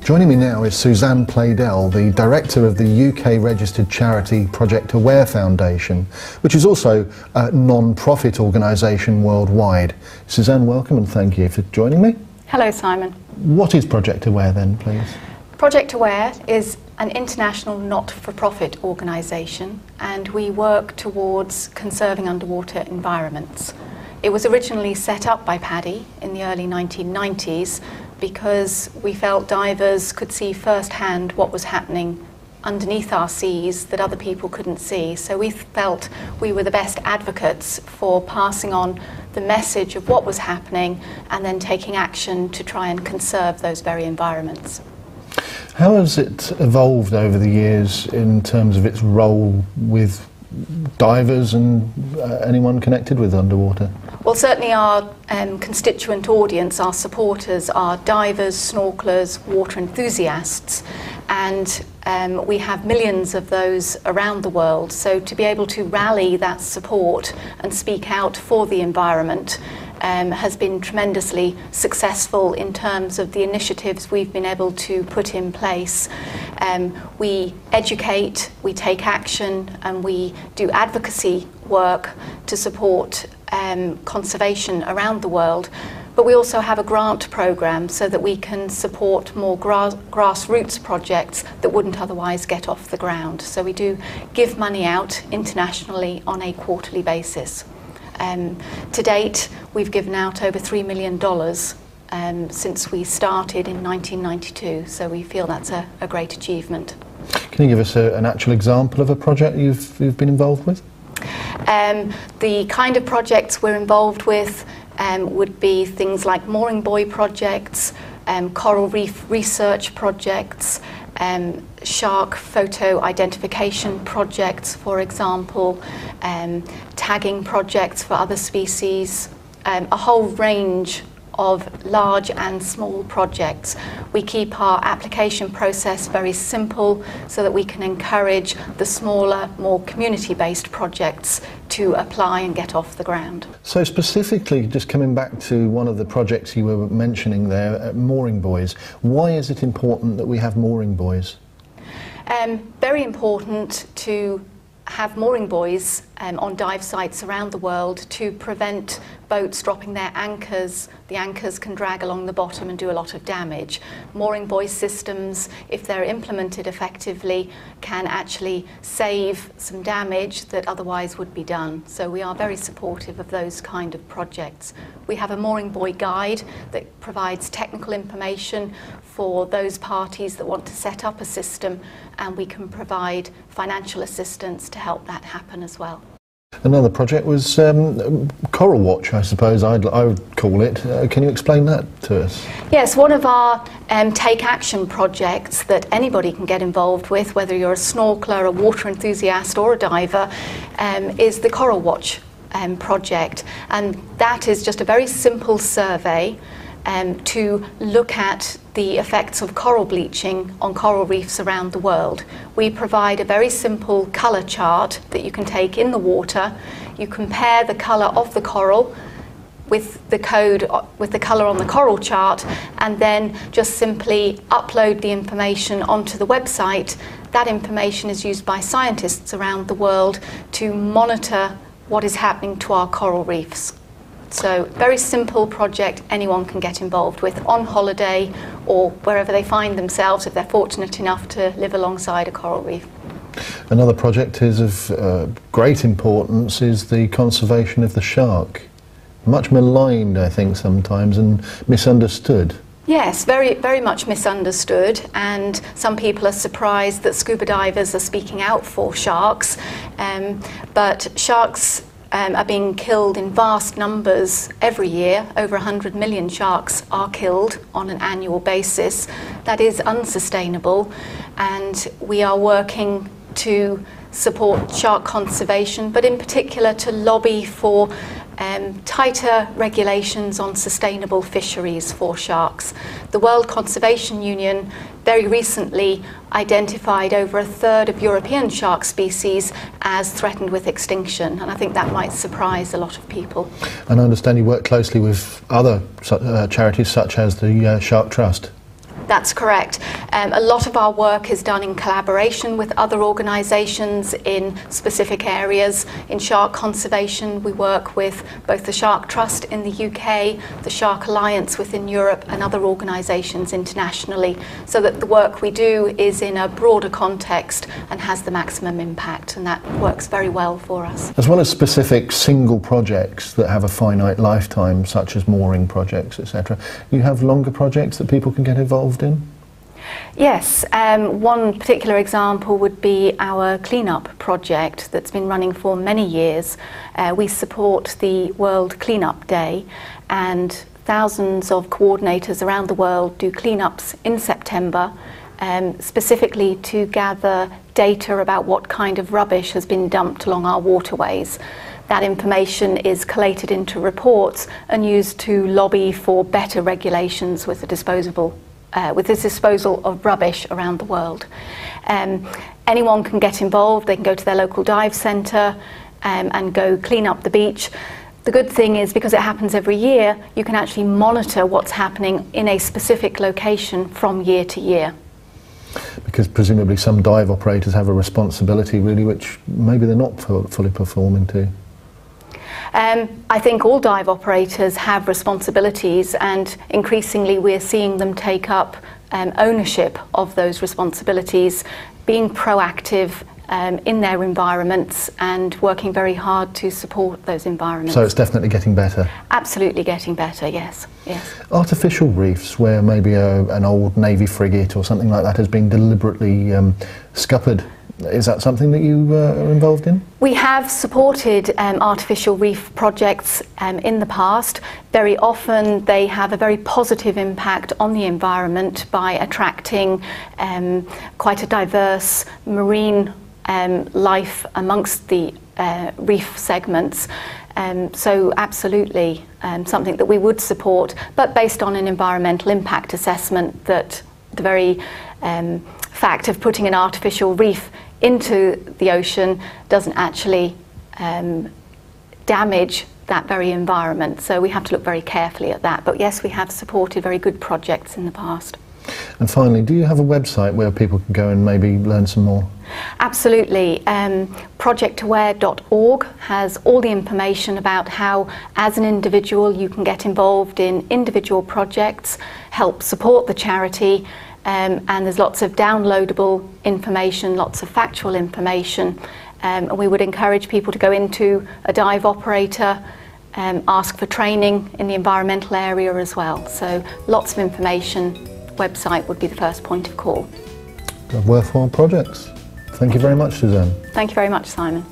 Joining me now is Suzanne Pleydell, the director of the UK registered charity Project Aware Foundation, which is also a non-profit organisation worldwide. Suzanne, welcome and thank you for joining me. Hello, Simon. What is Project Aware then, please? Project Aware is an international not-for-profit organisation, and we work towards conserving underwater environments. It was originally set up by Paddy in the early 1990s because we felt divers could see firsthand what was happening underneath our seas that other people couldn't see. So we felt we were the best advocates for passing on the message of what was happening and then taking action to try and conserve those very environments. How has it evolved over the years in terms of its role with divers and anyone connected with underwater? Well, certainly our constituent audience, our supporters, are divers, snorkelers, water enthusiasts, and we have millions of those around the world. So to be able to rally that support and speak out for the environment has been tremendously successful in terms of the initiatives we've been able to put in place. We educate, we take action, and we do advocacy work to support conservation around the world. But we also have a grant programme so that we can support more grassroots projects that wouldn't otherwise get off the ground. So we do give money out internationally on a quarterly basis. To date, we've given out over $3 million since we started in 1992, so we feel that's a great achievement. Can you give us an actual example of a project you've been involved with? The kind of projects we're involved with would be things like mooring buoy projects, coral reef research projects, shark photo identification projects, for example, tagging projects for other species, a whole range of large and small projects. We keep our application process very simple so that we can encourage the smaller, more community-based projects to apply and get off the ground. So specifically, just coming back to one of the projects you were mentioning there, mooring buoys, why is it important that we have mooring buoys? Very important to have mooring buoys on dive sites around the world to prevent boats dropping their anchors. The anchors can drag along the bottom and do a lot of damage. Mooring buoy systems, if they're implemented effectively, can actually save some damage that otherwise would be done. So we are very supportive of those kind of projects. We have a mooring buoy guide that provides technical information for those parties that want to set up a system, and we can provide financial assistance to help that happen as well. Another project was Coral Watch, I suppose I would call it. Can you explain that to us? Yes, one of our take action projects that anybody can get involved with, whether you're a snorkeler, a water enthusiast or a diver, is the Coral Watch project. And that is just a very simple survey to look at the effects of coral bleaching on coral reefs around the world. We provide a very simple colour chart that you can take in the water. You compare the colour of the coral with the colour on the coral chart, and then just simply upload the information onto the website. That information is used by scientists around the world to monitor what is happening to our coral reefs. So, very simple project anyone can get involved with on holiday or wherever they find themselves if they're fortunate enough to live alongside a coral reef. Another project is of great importance is the conservation of the shark. Much maligned, I think, sometimes, and misunderstood. Yes, very, very much misunderstood, and some people are surprised that scuba divers are speaking out for sharks, but sharks are being killed in vast numbers every year. Over 100 million sharks are killed on an annual basis. That is unsustainable, and we are working to support shark conservation, but in particular to lobby for tighter regulations on sustainable fisheries for sharks. The World Conservation Union very recently identified over a third of European shark species as threatened with extinction, and I think that might surprise a lot of people. And I understand you work closely with other charities such as the Shark Trust. That's correct. A lot of our work is done in collaboration with other organisations in specific areas. In shark conservation, we work with both the Shark Trust in the UK, the Shark Alliance within Europe, and other organisations internationally, so that the work we do is in a broader context and has the maximum impact, and that works very well for us. As well as specific single projects that have a finite lifetime, such as mooring projects, etc., you have longer projects that people can get involved in? Yes, one particular example would be our cleanup project that's been running for many years. We support the World Cleanup Day, and thousands of coordinators around the world do cleanups in September, specifically to gather data about what kind of rubbish has been dumped along our waterways. That information is collated into reports and used to lobby for better regulations with the disposal of rubbish around the world. Anyone can get involved. They can go to their local dive centre and go clean up the beach. The good thing is, because it happens every year, you can actually monitor what's happening in a specific location from year to year. Because presumably some dive operators have a responsibility really which maybe they're not fully performing to. I think all dive operators have responsibilities, and increasingly we're seeing them take up ownership of those responsibilities, being proactive in their environments and working very hard to support those environments. So it's definitely getting better? Absolutely getting better, yes. Yes. Artificial reefs, where maybe an old Navy frigate or something like that has been deliberately scuppered, is that something that you are involved in? We have supported artificial reef projects in the past. Very often they have a very positive impact on the environment by attracting quite a diverse marine life amongst the reef segments. So absolutely something that we would support, but based on an environmental impact assessment that the very fact of putting an artificial reef into the ocean doesn't actually damage that very environment. So we have to look very carefully at that. But yes, we have supported very good projects in the past. And finally, do you have a website where people can go and maybe learn some more? Absolutely. Projectaware.org has all the information about how, as an individual, you can get involved in individual projects, help support the charity, and there's lots of downloadable information, lots of factual information. And we would encourage people to go into a dive operator, ask for training in the environmental area as well. So lots of information. Website would be the first point of call. Worthwhile projects. Thank you very much, Suzanne. Thank you very much, Simon.